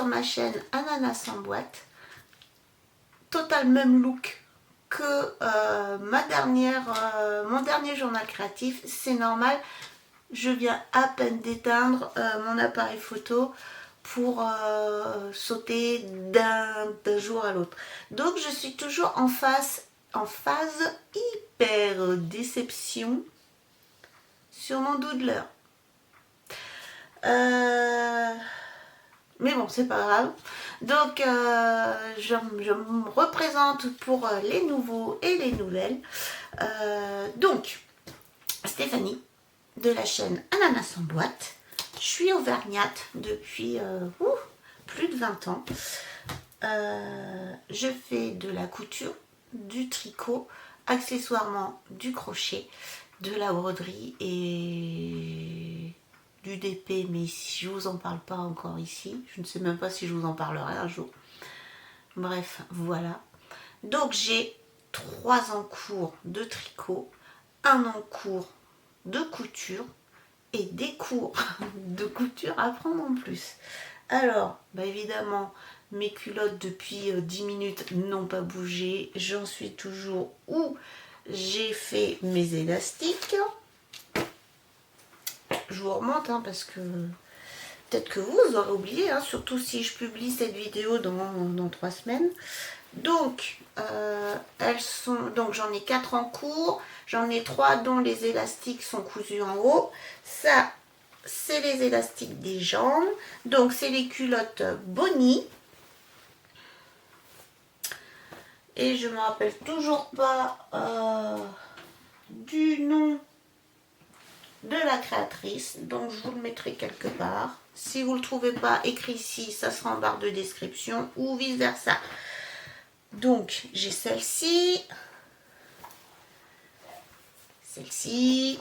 sur ma chaîne Ananas en boîte. Total même look que mon dernier journal créatif. C'est normal, je viens à peine d'éteindre mon appareil photo pour sauter d'un jour à l'autre. Donc je suis toujours en phase hyper déception sur mon doodler. Mais bon, c'est pas grave. Donc, je me représente pour les nouveaux et les nouvelles. Donc, Stéphanie, de la chaîne Ananas en boîte. Je suis auvergnate depuis plus de 20 ans. Je fais de la couture, du tricot, accessoirement du crochet, de la broderie et du DP, mais je vous en parle pas encore ici. Je ne sais même pas si je vous en parlerai un jour. Bref, voilà. Donc j'ai 3 ans cours de tricot, 1 an cours de couture et des cours de couture à prendre en plus. Alors, bah évidemment, mes culottes depuis 10 minutes n'ont pas bougé. J'en suis toujours où j'ai fait mes élastiques. Je vous remonte parce que peut-être que vous aurez oublié, surtout si je publie cette vidéo dans 3 semaines. Donc, donc j'en ai 4 en cours, j'en ai 3 dont les élastiques sont cousus en haut. Ça, c'est les élastiques des jambes. Donc, c'est les culottes Bonnie. Et je me rappelle toujours pas du nom de la créatrice, donc je vous le mettrai quelque part. Si vous ne le trouvez pas écrit ici, ça sera en barre de description ou vice versa. Donc j'ai celle-ci, celle-ci,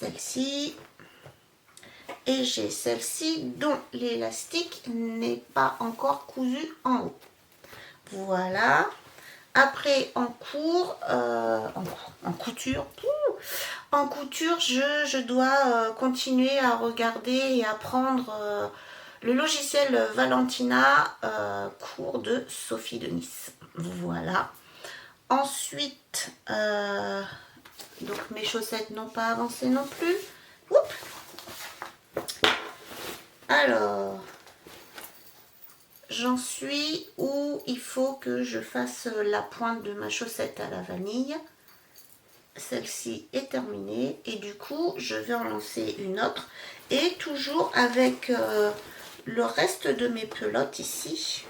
celle-ci et j'ai celle-ci dont l'élastique n'est pas encore cousu en haut. Voilà. Après, en couture, je dois continuer à regarder et apprendre le logiciel Valentina, cours de Sophie de Nice. Voilà. Ensuite, donc mes chaussettes n'ont pas avancé non plus. Oups. Alors, j'en suis où il faut que je fasse la pointe de ma chaussette à la vanille. Celle-ci est terminée et du coup je vais en lancer une autre et toujours avec le reste de mes pelotes ici,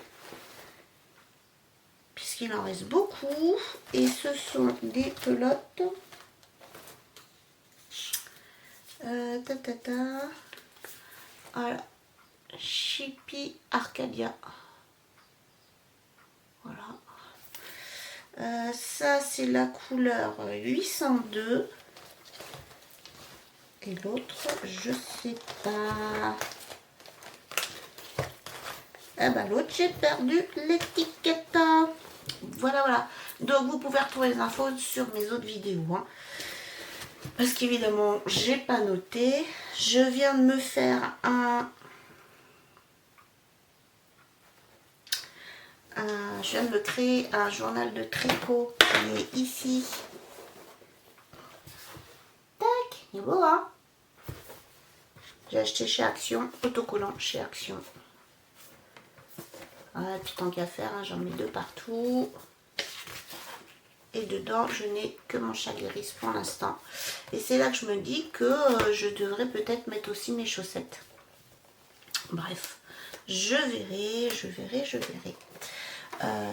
puisqu'il en reste beaucoup et ce sont des pelotes voilà, Chippy Arcadia. Voilà. Ça c'est la couleur 802 et l'autre je sais pas. Ah bah l'autre j'ai perdu l'étiquette. Voilà. Donc vous pouvez retrouver les infos sur mes autres vidéos parce qu'évidemment j'ai pas noté. Je viens de me faire je viens de me créer un journal de tricot qui est ici. Tac, il est beau J'ai acheté chez Action, autocollant chez Action. Voilà, puis tant qu'à faire, j'en mets 2 partout. Et dedans, je n'ai que mon Chagéris pour l'instant. Et c'est là que je me dis que je devrais peut-être mettre aussi mes chaussettes. Bref, je verrai.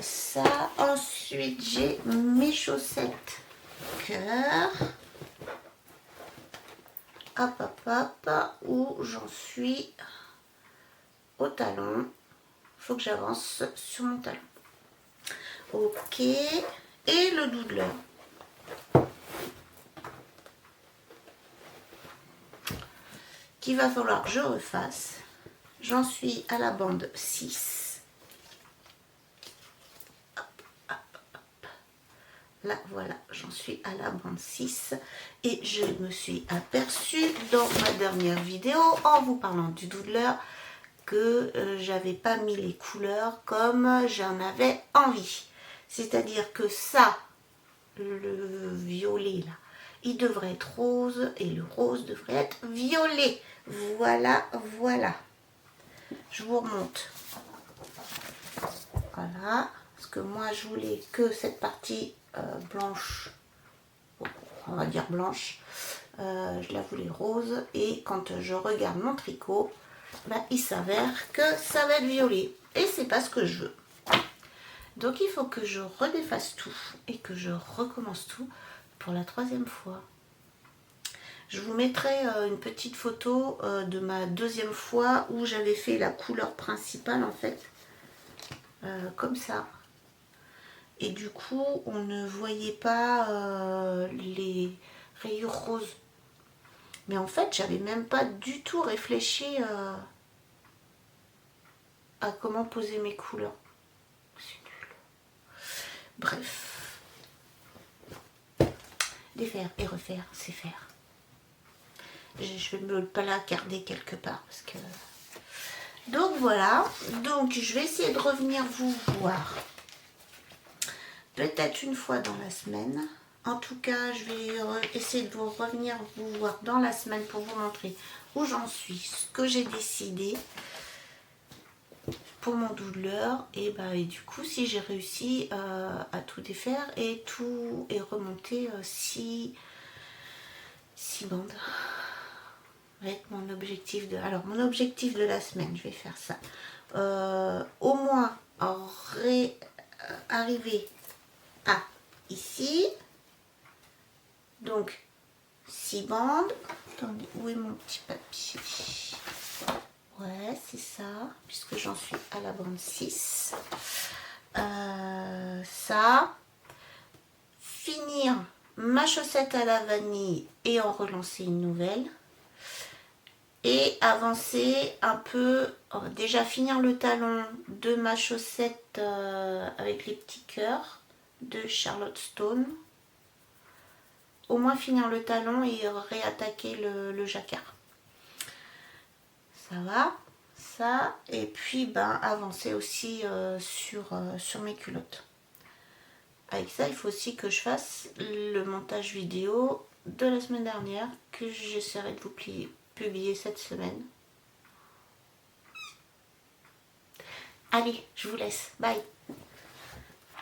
Ça, ensuite j'ai mes chaussettes cœur. Hop, où j'en suis au talon. Faut que j'avance sur mon talon. Ok, et le doodler. Qu'il va falloir que je refasse. J'en suis à la bande 6. Là, voilà, j'en suis à la bande 6 et je me suis aperçue dans ma dernière vidéo en vous parlant du doodler que j'avais pas mis les couleurs comme j'en avais envie. C'est-à-dire que ça, le violet là, il devrait être rose et le rose devrait être violet. Voilà, voilà. Je vous remonte. Voilà. Parce que moi, je voulais que cette partie blanche, on va dire blanche, je la voulais rose. Et quand je regarde mon tricot, ben, il s'avère que ça va être violet. Et c'est pas ce que je veux. Donc il faut que je redéfasse tout et que je recommence tout pour la 3e fois. Je vous mettrai une petite photo de ma 2e fois où j'avais fait la couleur principale en fait. Comme ça. Et du coup, on ne voyait pas les rayures roses. Mais en fait, j'avais même pas du tout réfléchi à comment poser mes couleurs. C'est nul. Bref. Défaire et refaire, c'est faire. Je vais me pas la garder quelque part parce que... Donc voilà. Donc je vais essayer de revenir vous voir. Peut-être une fois dans la semaine. En tout cas, je vais essayer de vous revenir vous voir dans la semaine pour vous montrer où j'en suis, ce que j'ai décidé pour mon doodler. Et, bah, et du coup, si j'ai réussi à tout défaire et tout et remonter 6 bandes. Avec mon objectif de... Alors, mon objectif de la semaine, je vais faire ça. Au moins, arriver à ici. Donc, 6 bandes. Attendez, où est mon petit papier? Ouais, c'est ça, puisque j'en suis à la bande 6. Ça. Finir ma chaussette à la vanille et en relancer une nouvelle. Et avancer un peu, déjà finir le talon de ma chaussette avec les petits cœurs de Charlotte Stone. Au moins finir le talon et réattaquer le jacquard. Ça va, ça. Et puis ben, avancer aussi sur mes culottes. Avec ça, il faut aussi que je fasse le montage vidéo de la semaine dernière que j'essaierai de vous publier cette semaine. Allez, je vous laisse. Bye.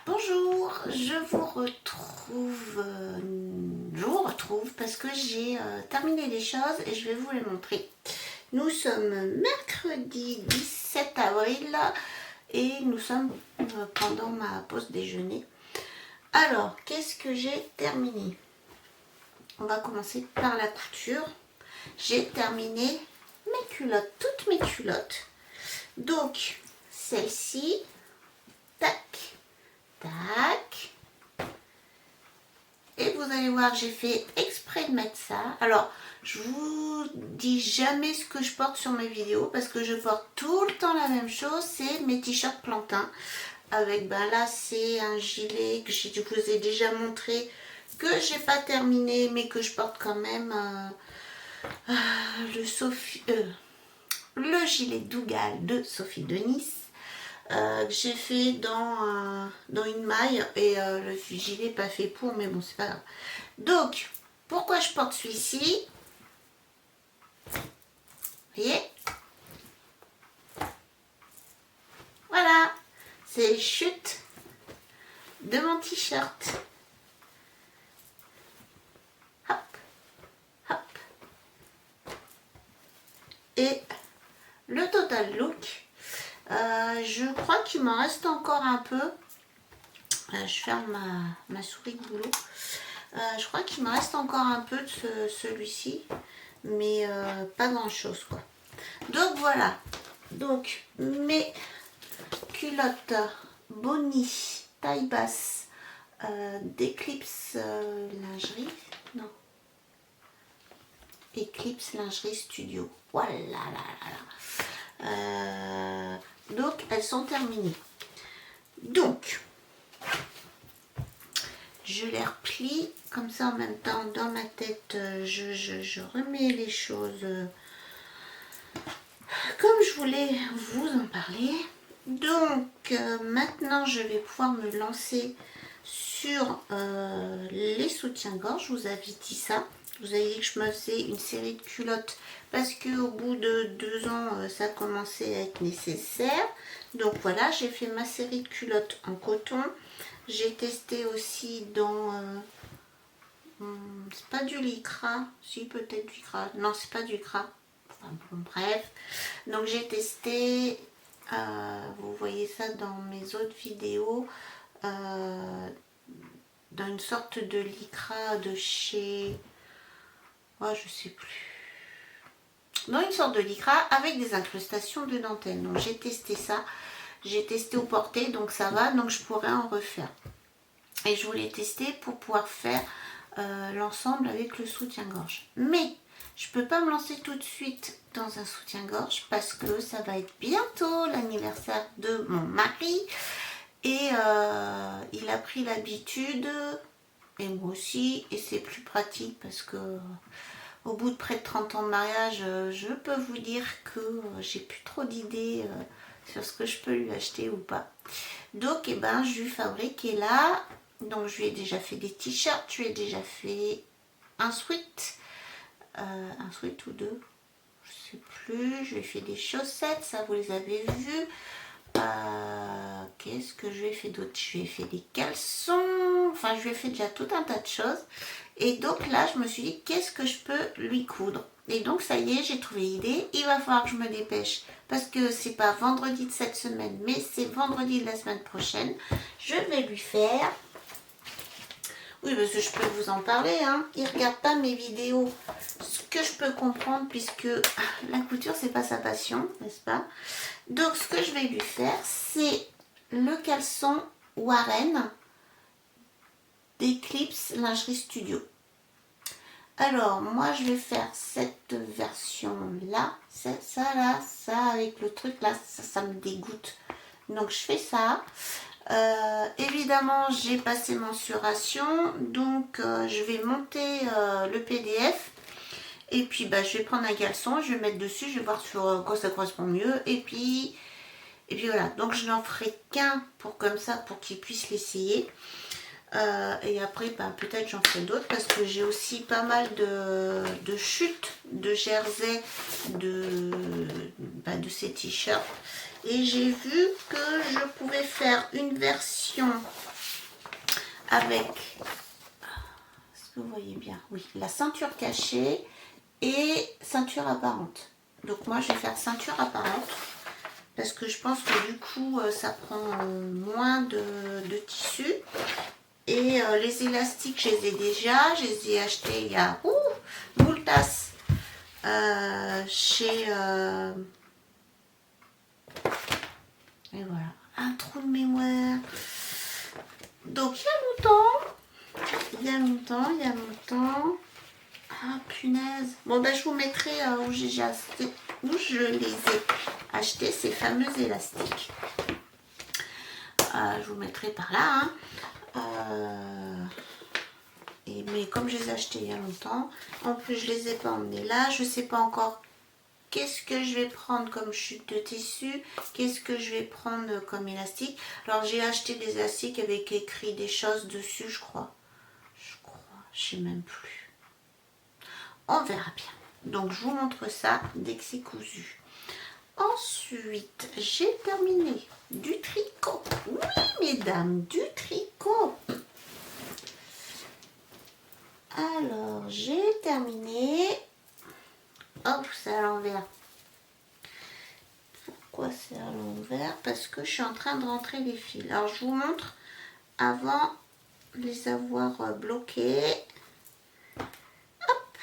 Bonjour, je vous retrouve parce que j'ai terminé les choses et je vais vous les montrer. Nous sommes mercredi 17 avril et nous sommes pendant ma pause déjeuner. Alors, qu'est-ce que j'ai terminé? On va commencer par la couture. J'ai terminé mes culottes, toutes mes culottes. Donc, celle-ci, tac, tac. Et vous allez voir, j'ai fait exprès de mettre ça. Alors, je vous dis jamais ce que je porte sur mes vidéos parce que je porte tout le temps la même chose, c'est mes t-shirts plantain. Avec, ben là, c'est un gilet que je vous ai déjà montré, que j'ai pas terminé, mais que je porte quand même. Le gilet Dougal de Sophie de Nice. Que j'ai fait dans une maille et le gilet pas fait pour, mais bon, c'est pas grave. Donc, pourquoi je porte celui-ci? Vous voyez? Voilà, c'est les chutes de mon t-shirt. Hop, hop. Et le total look, je crois qu'il m'en reste encore un peu. Je ferme ma souris de boulot. Je crois qu'il me reste encore un peu de celui-ci, mais pas grand chose quoi. Donc voilà, donc mes culottes Bonnie taille basse d'Eclipse lingerie, non, Eclipse lingerie studio. Voilà, donc elles sont terminées. Donc je les replie comme ça en même temps dans ma tête. Je remets les choses comme je voulais vous en parler. Donc maintenant je vais pouvoir me lancer sur les soutiens-gorge. Je vous avais dit ça. Je vous avais dit que je me faisais une série de culottes parce qu'au bout de 2 ans ça commençait à être nécessaire. Donc voilà, j'ai fait ma série de culottes en coton. J'ai testé aussi dans c'est pas du lycra, si peut-être du lycra, non c'est pas du lycra, enfin bon bref. Donc j'ai testé, vous voyez ça dans mes autres vidéos, dans une sorte de lycra de chez, oh je sais plus, dans une sorte de lycra avec des incrustations de dentelle. Donc j'ai testé ça, j'ai testé au porté, donc ça va, donc je pourrais en refaire. Et je voulais tester pour pouvoir faire l'ensemble avec le soutien-gorge. Mais je peux pas me lancer tout de suite dans un soutien-gorge parce que ça va être bientôt l'anniversaire de mon mari. Et il a pris l'habitude, et moi aussi, et c'est plus pratique parce que au bout de près de 30 ans de mariage, je peux vous dire que j'ai plus trop d'idées sur ce que je peux lui acheter ou pas. Donc, eh ben, je lui fabrique et là, donc je lui ai déjà fait des t-shirts, je lui ai déjà fait un sweat ou deux, je sais plus. Je lui ai fait des chaussettes, ça vous les avez vues. Qu'est-ce que je lui ai fait d'autre? Je lui ai fait des caleçons, enfin je lui ai fait déjà tout un tas de choses. Et donc là, je me suis dit, qu'est-ce que je peux lui coudre? Et donc ça y est, j'ai trouvé l'idée. Il va falloir que je me dépêche parce que c'est pas vendredi de cette semaine, mais c'est vendredi de la semaine prochaine. Je vais lui faire... Oui, parce que je peux vous en parler, hein. Il regarde pas mes vidéos, ce que je peux comprendre puisque la couture, c'est pas sa passion, n'est-ce pas? Donc ce que je vais lui faire, c'est le caleçon Warren d'Eclipse Lingerie Studio. Alors, moi, je vais faire cette version-là. Ça, là, ça, avec le truc là, ça me dégoûte. Donc, je fais ça. Évidemment, j'ai passé mensuration. Donc, je vais monter le PDF. Et puis, bah, je vais prendre un caleçon. Je vais mettre dessus. Je vais voir sur quoi ça correspond mieux. Et puis voilà. Donc, je n'en ferai qu'un pour comme ça, pour qu'il puisse l'essayer. Et après, ben, peut-être j'en ferai d'autres parce que j'ai aussi pas mal de chutes de jersey de ces t-shirts. Et j'ai vu que je pouvais faire une version avec, est-ce que vous voyez bien? Oui, la ceinture cachée et ceinture apparente. Donc moi, je vais faire ceinture apparente parce que je pense que du coup, ça prend moins de tissu. Et les élastiques, je les ai déjà. Je les ai achetés il y a Boultas chez... et voilà. Un trou de mémoire. Donc, il y a longtemps. Ah, punaise. Bon, ben, je vous mettrai où je les ai achetés, ces fameux élastiques. Je vous mettrai par là, hein. Mais comme je les ai achetés il y a longtemps, en plus je les ai pas emmenés là, je sais pas encore qu'est-ce que je vais prendre comme chute de tissu, qu'est-ce que je vais prendre comme élastique. Alors j'ai acheté des élastiques avec écrit des choses dessus, je crois, je sais même plus. On verra bien. Donc je vous montre ça dès que c'est cousu. Ensuite, j'ai terminé du tricot. Oui, mesdames, du tricot. Alors, j'ai terminé. Hop, c'est à l'envers. Pourquoi c'est à l'envers? Parce que je suis en train de rentrer les fils. Alors, je vous montre avant de les avoir bloqués. Hop.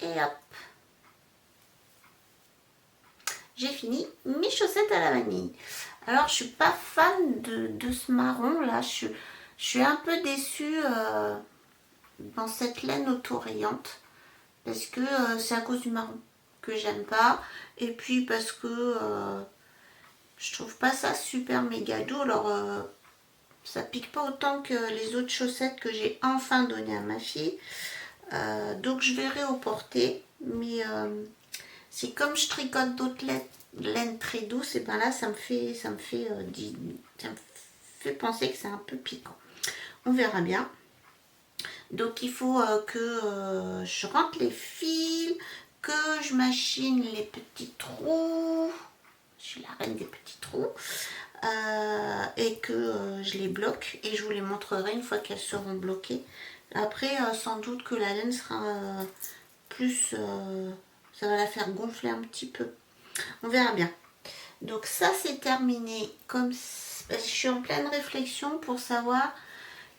Et hop. J'ai fini mes chaussettes à la vanille. Alors, je suis pas fan de ce marron là. Je suis un peu déçue dans cette laine autorayante. Parce que c'est à cause du marron que j'aime pas. Et puis parce que je trouve pas ça super méga doux. Alors Ça pique pas autant que les autres chaussettes que j'ai enfin donné à ma fille. Donc je vais réopporter. Mais c'est comme je tricote d'autres laines très douces, et ben là ça me fait penser que c'est un peu piquant. On verra bien. Donc il faut que je rentre les fils, que je machine les petits trous. Je suis la reine des petits trous. Et que je les bloque. Et je vous les montrerai une fois qu'elles seront bloquées. Après, sans doute que la laine sera plus... ça va la faire gonfler un petit peu. On verra bien. Donc ça, c'est terminé. Comme je suis en pleine réflexion pour savoir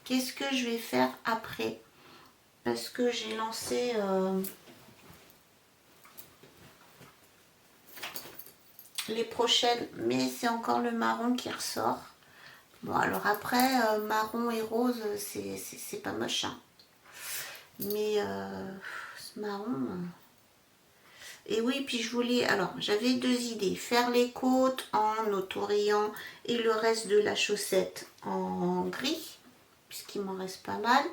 qu'est-ce que je vais faire après. Parce que j'ai lancé... les prochaines, mais c'est encore le marron qui ressort. Bon, alors après, marron et rose, c'est pas moche, hein. Mais ce marron... Et oui, puis je voulais... Alors, j'avais deux idées. Faire les côtes en autorayant et le reste de la chaussette en gris, puisqu'il m'en reste pas mal.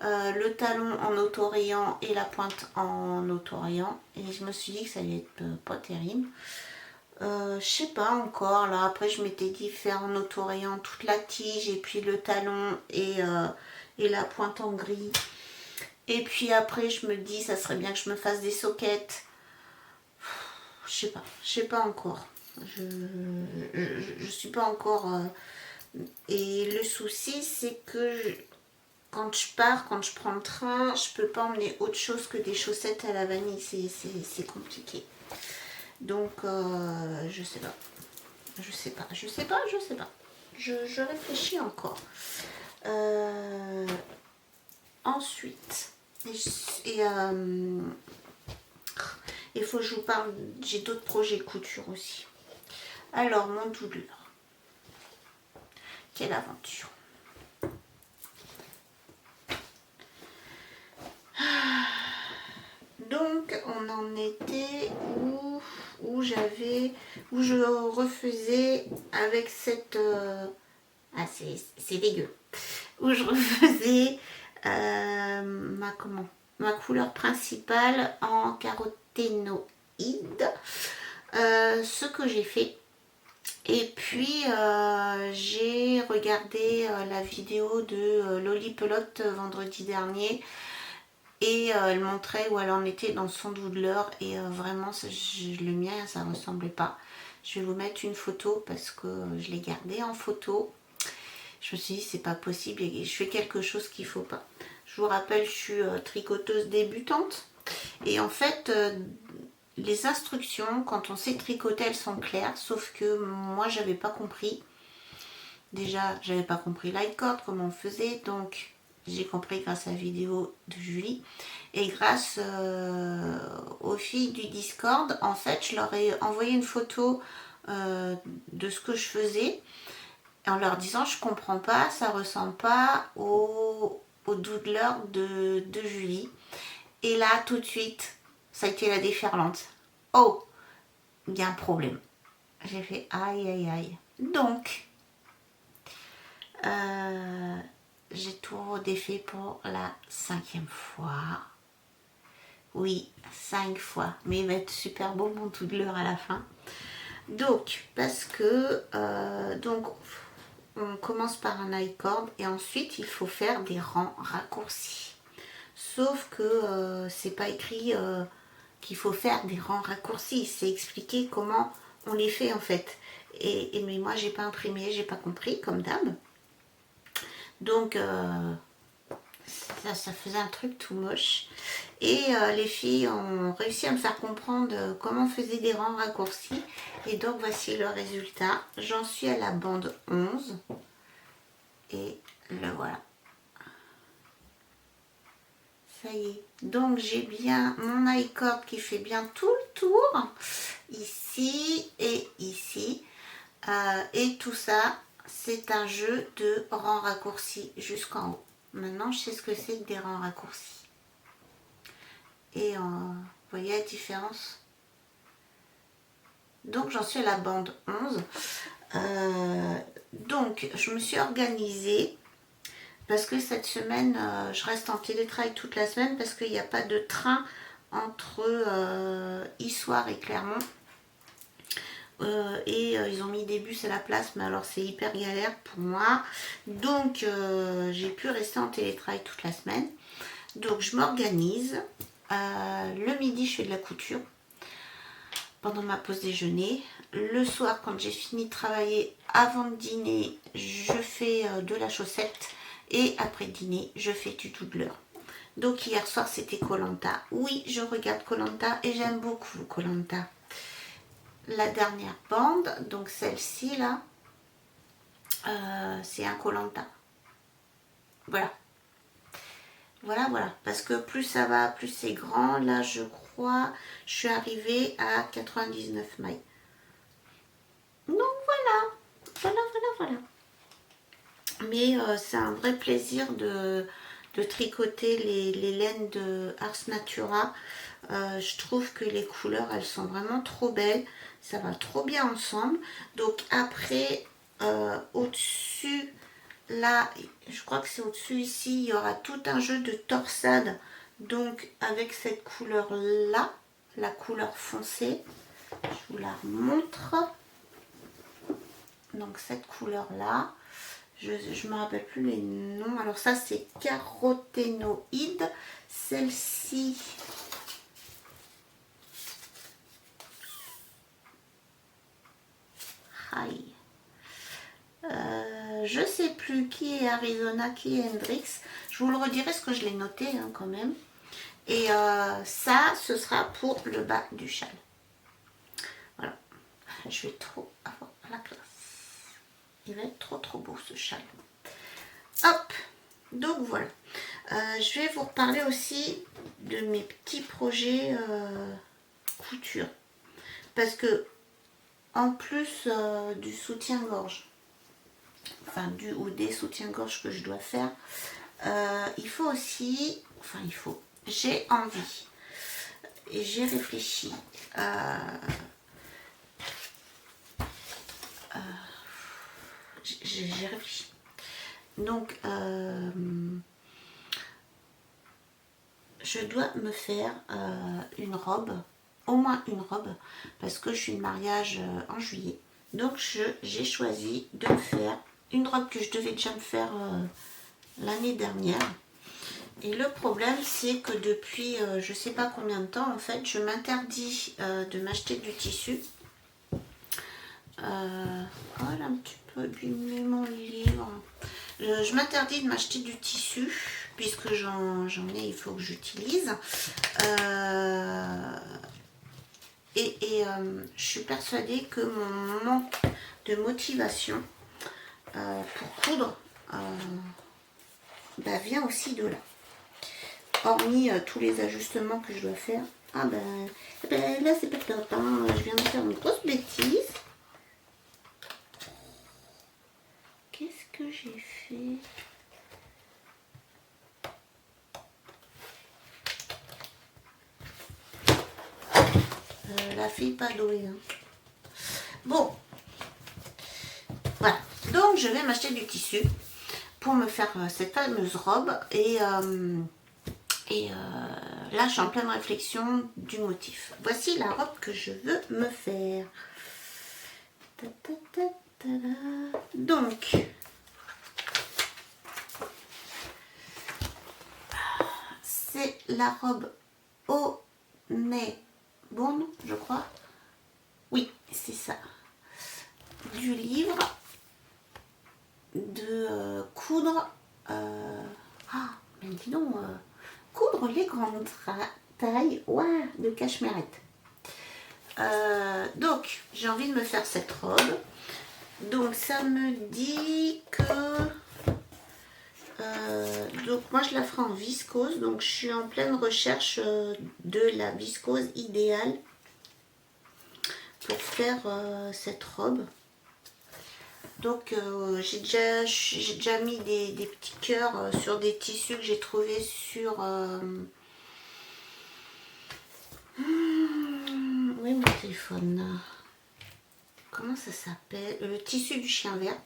Le talon en autorayant et la pointe en autorayant. Et je me suis dit que ça allait être pas terrible. Je sais pas encore là. Après je m'étais dit faire en autorayant toute la tige et puis le talon et la pointe en gris. Et puis après je me dis ça serait bien que je me fasse des soquettes. Je sais pas encore. Je suis pas encore. Et le souci c'est que quand je pars, quand je prends le train, je peux pas emmener autre chose que des chaussettes à la vanille. C'est compliqué. Donc, je sais pas. Je réfléchis encore. Ensuite, il faut que je vous parle, j'ai d'autres projets couture aussi. Alors, mon doubleur. Quelle aventure. Donc, on en était où je refaisais avec cette... ah, c'est dégueu. Où je refaisais ma couleur principale en caroténoïde. Ce que j'ai fait. Et puis, j'ai regardé la vidéo de Loli Pelote vendredi dernier. Et elle montrait où elle en était dans son doodler. Et vraiment, le mien, ça ne ressemblait pas. Je vais vous mettre une photo parce que je l'ai gardé en photo. Je me suis dit, c'est pas possible. Et je fais quelque chose qu'il ne faut pas. Je vous rappelle, je suis tricoteuse débutante. Et en fait, les instructions, quand on sait tricoter, elles sont claires. Sauf que moi, j'avais pas compris. Déjà, j'avais pas compris l'high-cord, comment on faisait. Donc, j'ai compris grâce à la vidéo de Julie. Et grâce aux filles du Discord, en fait, je leur ai envoyé une photo de ce que je faisais. En leur disant, je comprends pas, ça ressemble pas au doodler de Julie. Et là, tout de suite, ça a été la déferlante. Oh, il y a un problème. J'ai fait aïe, aïe, aïe. Donc, j'ai tout redéfait pour la 5e fois. Oui, 5 fois. Mais il va être super beau mon doodler à la fin. Donc, parce que... donc, on commence par un high-cord et ensuite, il faut faire des rangs raccourcis. Sauf que c'est pas écrit qu'il faut faire des rangs raccourcis. C'est expliqué comment on les fait en fait. Mais moi, j'ai pas imprimé, j'ai pas compris, comme d'hab. Donc, ça faisait un truc tout moche. Et les filles ont réussi à me faire comprendre comment on faisait des rangs raccourcis. Et donc, voici le résultat. J'en suis à la bande 11. Et le voilà. Ça y est. Donc, j'ai bien mon high-cord qui fait bien tout le tour. Ici et ici. Et tout ça, c'est un jeu de rangs raccourcis jusqu'en haut. Maintenant, je sais ce que c'est que des rangs raccourcis. Et vous voyez la différence? Donc, j'en suis à la bande 11. Donc, je me suis organisée parce que cette semaine, je reste en télétravail toute la semaine parce qu'il n'y a pas de train entre Issoire et Clermont. Ils ont mis des bus à la place, mais alors c'est hyper galère pour moi. Donc, j'ai pu rester en télétravail toute la semaine. Donc, je m'organise. Le midi, je fais de la couture pendant ma pause déjeuner. Le soir, quand j'ai fini de travailler, avant de dîner, je fais de la chaussette. Et après dîner, je fais du doubleur. Donc hier soir, c'était koh Lanta. Oui, je regarde koh Lanta et j'aime beaucoup koh Lanta. La dernière bande, donc celle-ci là, c'est un koh Lanta. Voilà. Voilà. Parce que plus ça va, plus c'est grand. Là, je crois, je suis arrivée à 99 mailles. Donc voilà. Mais c'est un vrai plaisir de tricoter les laines de Ars Natura. Je trouve que les couleurs, elles sont vraiment trop belles. Ça va trop bien ensemble. Donc après, au-dessus, là, je crois que c'est au-dessus ici, il y aura tout un jeu de torsade. Donc avec cette couleur-là, la couleur foncée, je vous la montre. Donc cette couleur-là, je ne me rappelle plus les noms. Alors ça, c'est caroténoïde. Celle-ci, je sais plus qui est Arizona, qui est Hendrix. Je vous le redirai parce que je l'ai noté hein, quand même. Et ça, ce sera pour le bas du châle. Voilà. Je vais trop avoir la classe. Il va être trop beau ce châle. Hop. Donc voilà. Je vais vous reparler aussi de mes petits projets couture. Parce que en plus du soutien-gorge, enfin du ou des soutiens-gorge que je dois faire, il faut aussi, j'ai envie et j'ai réfléchi j'ai réfléchi. Donc je dois me faire une robe, au moins une robe, parce que je suis de mariage en juillet. Donc j'ai choisi de me faire une robe que je devais déjà me faire l'année dernière. Et le problème, c'est que depuis je sais pas combien de temps, en fait, je m'interdis de m'acheter du tissu. Voilà un petit peu abîmé mon livre. Je m'interdis de m'acheter du tissu puisque j'en ai, il faut que j'utilise. Je suis persuadée que mon manque de motivation pour coudre vient aussi de là. Hormis tous les ajustements que je dois faire. Là c'est pas top, hein. Je viens de faire une grosse bêtise. Qu'est-ce que j'ai fait? La fille pas douée. Hein. Bon. Voilà. Donc je vais m'acheter du tissu pour me faire cette fameuse robe. Et là je suis en pleine réflexion du motif. Voici la robe que je veux me faire. Donc c'est la robe au nez bon, je crois. Oui, c'est ça. Du livre de coudre. Mais dis donc, coudre les grandes tailles de Cachemérette. Donc, j'ai envie de me faire cette robe. Donc, ça me dit que... donc, moi, je la ferai en viscose. Donc, je suis en pleine recherche de la viscose idéale pour faire cette robe. Donc, j'ai déjà mis des petits cœurs sur des tissus que j'ai trouvés sur... où est mon téléphone là? comment ça s'appelle, le tissu du chien vert.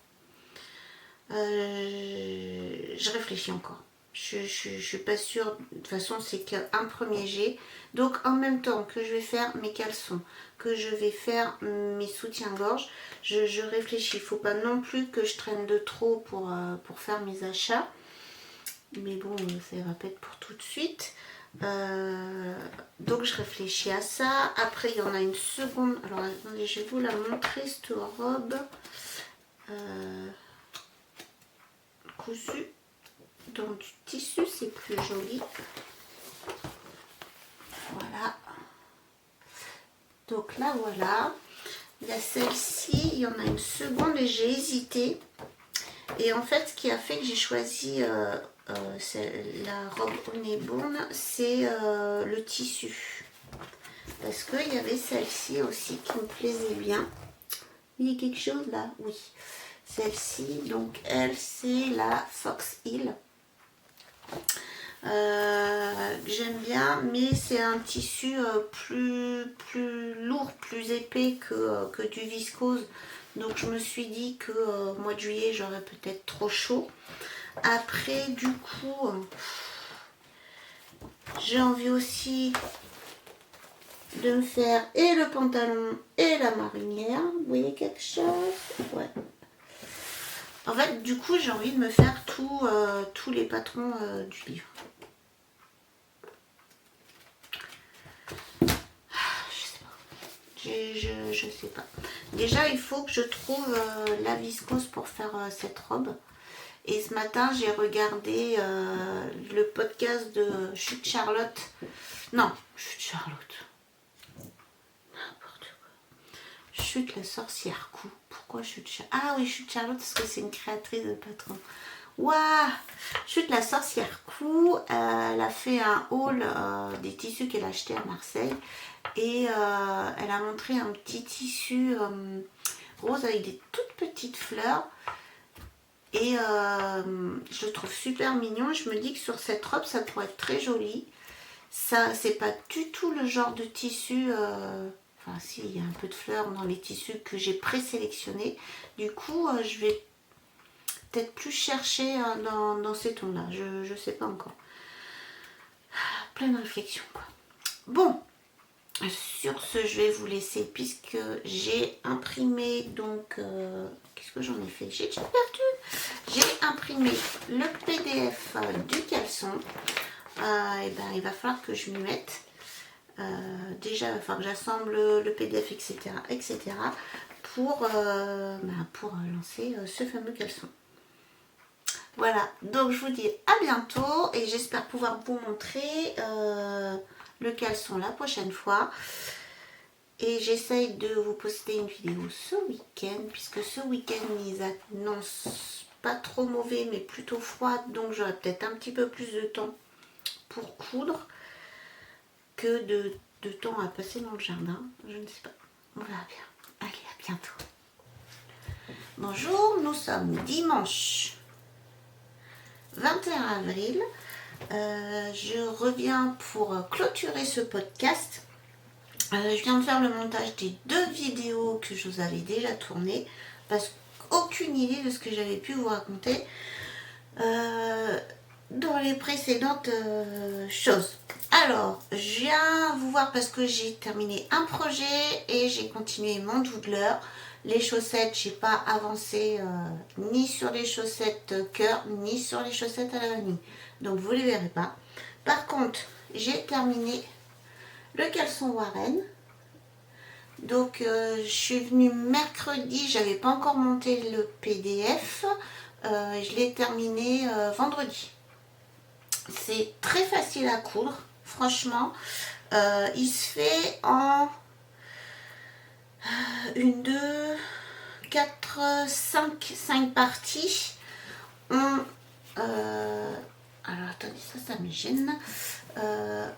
Je réfléchis encore. Je suis pas sûre. De toute façon, c'est qu'un premier jet. Donc, en même temps que je vais faire mes caleçons, que je vais faire mes soutiens-gorge, je réfléchis. Il ne faut pas non plus que je traîne de trop pour faire mes achats. Mais bon, ça va pas être pour tout de suite. Donc, je réfléchis à ça. Après, il y en a une seconde. Alors, attendez, je vais vous la montrer, cette robe. Cousu dans du tissu, c'est plus joli. Voilà. Donc là, voilà. Il y a celle-ci, il y en a une seconde et j'ai hésité. Et en fait, ce qui a fait que j'ai choisi la robe Honeybourne, c'est le tissu. Parce qu'il y avait celle-ci aussi qui me plaisait bien. Il y a quelque chose là? Oui. Celle-ci, donc elle, c'est la Fox Hill. J'aime bien, mais c'est un tissu plus lourd, plus épais que du viscose. Donc je me suis dit que au mois de juillet, j'aurais peut-être trop chaud. Après, du coup, j'ai envie aussi de me faire et le pantalon et la marinière. Vous voyez quelque chose? Ouais. En fait, du coup, j'ai envie de me faire tous les patrons du livre. Je sais pas. Déjà, il faut que je trouve la viscose pour faire cette robe. Et ce matin, j'ai regardé le podcast de Chute Charlotte. Non, Chute Charlotte. N'importe quoi. Chute la sorcière coup. Pourquoi Chute Charlotte? Ah oui, Chute Charlotte, parce que c'est une créatrice de patron. Waouh! Chute la sorcière coup. Elle a fait un haul des tissus qu'elle a acheté à Marseille. Et elle a montré un petit tissu rose avec des toutes petites fleurs. Et je le trouve super mignon. Je me dis que sur cette robe, ça pourrait être très joli. Ça, c'est pas du tout le genre de tissu... Enfin, si, il y a un peu de fleurs dans les tissus que j'ai présélectionnés. Du coup, je vais peut-être plus chercher dans ces tons-là. Je sais pas encore. Pleine réflexion, quoi. Bon. Sur ce, je vais vous laisser puisque j'ai imprimé donc qu'est-ce que j'en ai fait? J'ai déjà perdu. J'ai imprimé le PDF du caleçon. Et ben il va falloir que je m'y mette. Déjà, il va falloir que j'assemble le PDF, etc. pour lancer ce fameux caleçon. Voilà, donc je vous dis à bientôt et j'espère pouvoir vous montrer le caleçon la prochaine fois. Et j'essaye de vous poster une vidéo ce week-end, puisque ce week-end ils annoncent pas trop mauvais mais plutôt froid, donc j'aurai peut-être un petit peu plus de temps pour coudre que de temps à passer dans le jardin. Je ne sais pas, on verra bien. Allez, à bientôt. Bonjour, nous sommes dimanche 21 avril. Je reviens pour clôturer ce podcast. Je viens de faire le montage des 2 vidéos que je vous avais déjà tournées parce qu'aucune idée de ce que j'avais pu vous raconter dans les précédentes choses. Alors, je viens vous voir parce que j'ai terminé un projet et j'ai continué mon doodler. Les chaussettes, j'ai pas avancé ni sur les chaussettes cœur ni sur les chaussettes à la vanille. Donc vous les verrez pas. Par contre, j'ai terminé le caleçon Warren. Donc je suis venue mercredi, j'avais pas encore monté le PDF. Je l'ai terminé vendredi. C'est très facile à coudre, franchement. Il se fait en 1, 2, 4, 5 parties. Alors attendez, ça me gêne.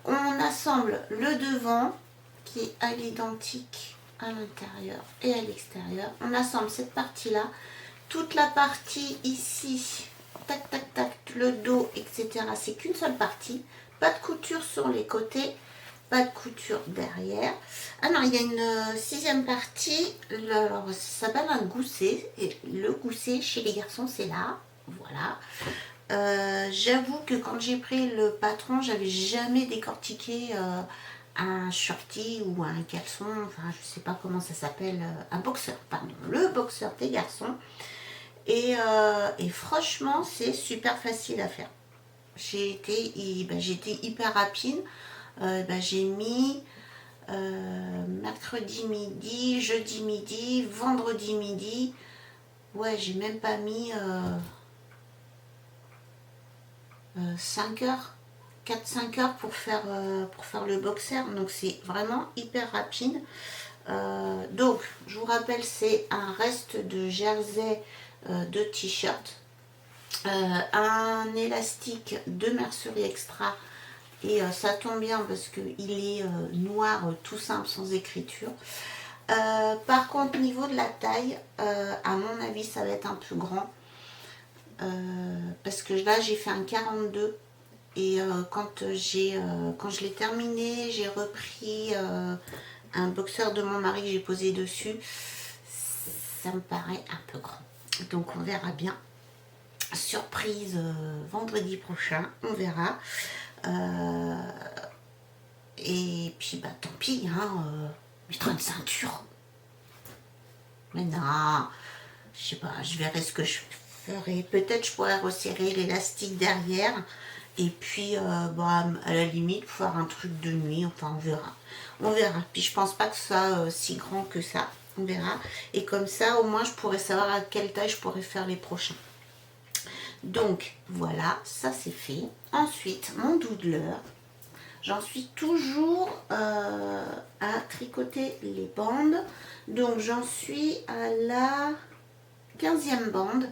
On assemble le devant qui est à l'identique à l'intérieur et à l'extérieur. On assemble cette partie-là. Toute la partie ici, tac, tac, tac, le dos, etc. C'est qu'une seule partie. Pas de couture sur les côtés. pas de couture derrière. Ah non, il y a une sixième partie, alors ça s'appelle un gousset, et le gousset chez les garçons c'est là, voilà. J'avoue que quand j'ai pris le patron, j'avais jamais décortiqué un shorty ou un caleçon, enfin je sais pas comment ça s'appelle, un boxeur, pardon, le boxeur des garçons. Et franchement, c'est super facile à faire. J'ai été hyper rapide. J'ai mis mercredi midi, jeudi midi, vendredi midi. Ouais, j'ai même pas mis 5 heures, 4-5 heures pour faire le boxer. Donc c'est vraiment hyper rapide. Donc, je vous rappelle, c'est un reste de jersey de t-shirt. Un élastique de mercerie extra et ça tombe bien parce qu'il est noir tout simple sans écriture. Par contre niveau de la taille, à mon avis ça va être un peu grand parce que là j'ai fait un 42 et quand je l'ai terminé, j'ai repris un boxeur de mon mari que j'ai posé dessus, ça me paraît un peu grand, donc on verra bien. Surprise vendredi prochain, on verra. Et puis bah tant pis, hein, mettre une ceinture. Mais non, je sais pas, je verrai ce que je ferai. Peut-être je pourrais resserrer l'élastique derrière. Et puis à la limite faire un truc de nuit, enfin on verra. On verra. Puis je pense pas que ce soit si grand que ça. On verra. Et comme ça au moins je pourrais savoir à quelle taille je pourrais faire les prochains. Donc voilà, ça c'est fait. Ensuite, mon doodler. J'en suis toujours à tricoter les bandes. Donc j'en suis à la 15e bande.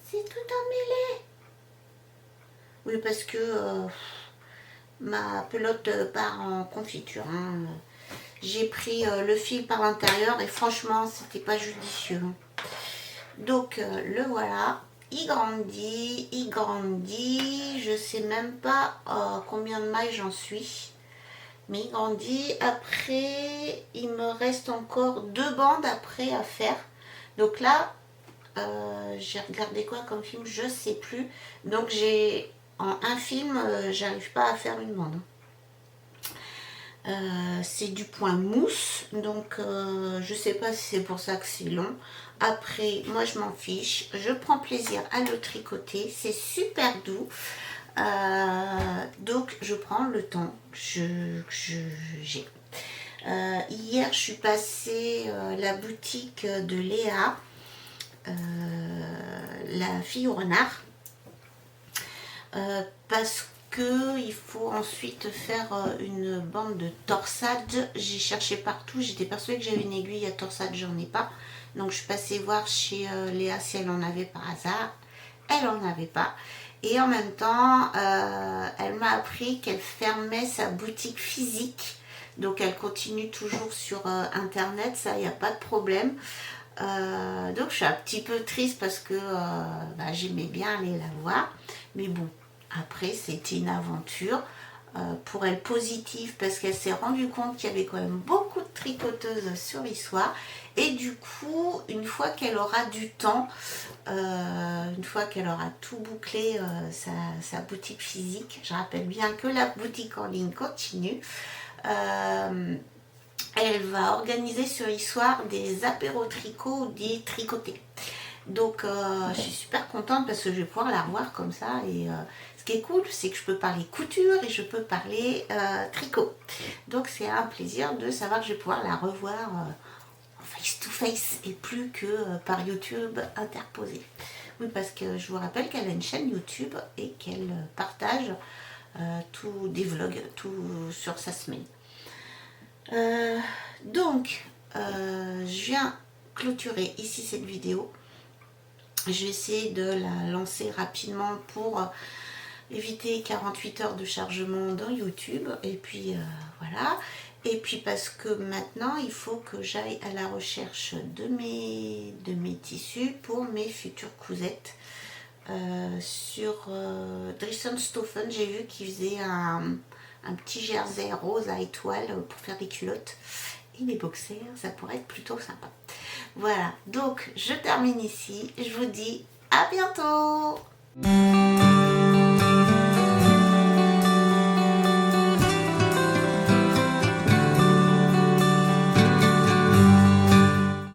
C'est tout emmêlé. Oui, parce que ma pelote part en confiture. Hein. J'ai pris le fil par l'intérieur et franchement, c'était pas judicieux. Donc le voilà, il grandit, je sais même pas combien de mailles j'en suis, mais il grandit. Après, il me reste encore 2 bandes après à faire. Donc là, j'ai regardé quoi comme film, je sais plus. Donc j'ai en un film, j'arrive pas à faire une bande. C'est du point mousse, donc je sais pas si c'est pour ça que c'est long. Après, moi je m'en fiche, je prends plaisir à le tricoter, c'est super doux. Donc je prends le temps que j'ai. Hier je suis passée à la boutique de Léa, la fille au renard, parce que il faut ensuite faire une bande de torsade. J'ai cherché partout, j'étais persuadée que j'avais une aiguille à torsade, j'en ai pas. Donc je suis passée voir chez Léa si elle en avait par hasard. Elle en avait pas. Et en même temps, elle m'a appris qu'elle fermait sa boutique physique. Donc elle continue toujours sur internet, ça, il n'y a pas de problème. Donc je suis un petit peu triste parce que j'aimais bien aller la voir. Mais bon, après c'était une aventure. Pour elle positive parce qu'elle s'est rendue compte qu'il y avait quand même beaucoup de tricoteuses sur l'histoire et du coup une fois qu'elle aura du temps, une fois qu'elle aura tout bouclé sa boutique physique, je rappelle bien que la boutique en ligne continue, elle va organiser sur l'histoire des apéros tricot ou des tricotés. Donc je suis super contente parce que je vais pouvoir la revoir comme ça et ce qui est cool c'est que je peux parler couture et je peux parler tricot. Donc c'est un plaisir de savoir que je vais pouvoir la revoir en face to face et plus que par YouTube interposé. Oui, parce que je vous rappelle qu'elle a une chaîne YouTube et qu'elle partage tout des vlogs, tout sur sa semaine. Donc je viens clôturer ici cette vidéo. Je vais essayer de la lancer rapidement pour éviter 48 heures de chargement dans YouTube. Et puis voilà. Et puis parce que maintenant, il faut que j'aille à la recherche de mes tissus pour mes futures cousettes. Sur Dressenstoffen, j'ai vu qu'il faisait un petit jersey rose à étoiles pour faire des culottes. Et mes boxers, ça pourrait être plutôt sympa. Voilà, donc je termine ici. Je vous dis à bientôt.